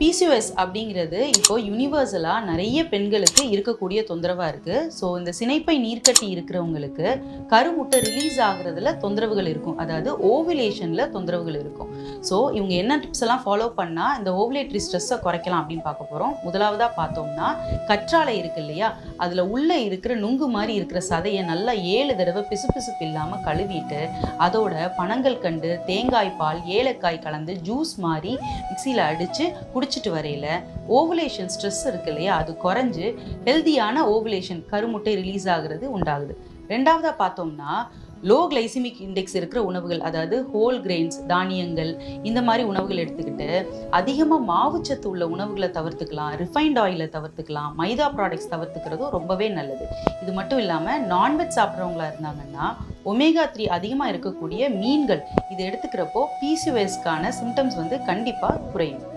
PCOS அப்படிங்கிறது இப்போ யூனிவர்சலாக நிறைய பெண்களுக்கு இருக்கக்கூடிய தொந்தரவாக இருக்குது. ஸோ இந்த சினைப்பை நீர்க்கட்டி இருக்கிறவங்களுக்கு கருமுட்டை ரிலீஸ் ஆகுறதுல தொந்தரவுகள் இருக்கும், அதாவது ஓவிலேஷனில் தொந்தரவுகள் இருக்கும். ஸோ இவங்க என்ன டிப்ஸ் எல்லாம் ஃபாலோ பண்ணால் இந்த ஓவிலேட்டரி ஸ்ட்ரெஸ்ஸை குறைக்கலாம் அப்படின்னு பார்க்க போகிறோம். முதலாவதாக பார்த்தோம்னா கற்றாழை இருக்கு இல்லையா, அதில் உள்ளே இருக்கிற நுங்கு மாதிரி இருக்கிற சதையை நல்லா 7 தடவை பிசுபிசுப்பு இல்லாமல் கழுவிட்டு அதோட பனங்கள் கண்டு தேங்காய் பால் ஏலக்காய் கலந்து ஜூஸ் மாதிரி மிக்சியில் அடித்து குடிச்சிட்டு வரையில ஓவுலேஷன் ஸ்ட்ரெஸ் இருக்கு இல்லையா, அது குறைஞ்சு ஹெல்தியான ஓவுலேஷன் கருமுட்டை ரிலீஸ் ஆகுறது உண்டாகுது. ரெண்டாவதா பார்த்தோம்னா லோ கிளைசிமிக் இண்டெக்ஸ் இருக்கிற உணவுகள், அதாவது ஹோல் கிரெயின்ஸ் தானியங்கள் இந்த மாதிரி உணவுகள் எடுத்துக்கிட்டு அதிகமாக மாவுச்சத்து உள்ள உணவுகளை தவிர்த்துக்கலாம், ரிஃபைன்ட் ஆயிலை தவிர்த்துக்கலாம், மைதா ப்ராடக்ட்ஸ் தவிர்த்துக்கிறதும் ரொம்பவே நல்லது. இது மட்டும் இல்லாமல் நான்வெஜ் சாப்பிட்றவங்களா இருந்தாங்கன்னா ஒமேகா 3 அதிகமாக இருக்கக்கூடிய மீன்கள் இது எடுத்துக்கிறப்போ பிசிஓஎஸ்க்கான சிம்டம்ஸ் கண்டிப்பாக குறையும்.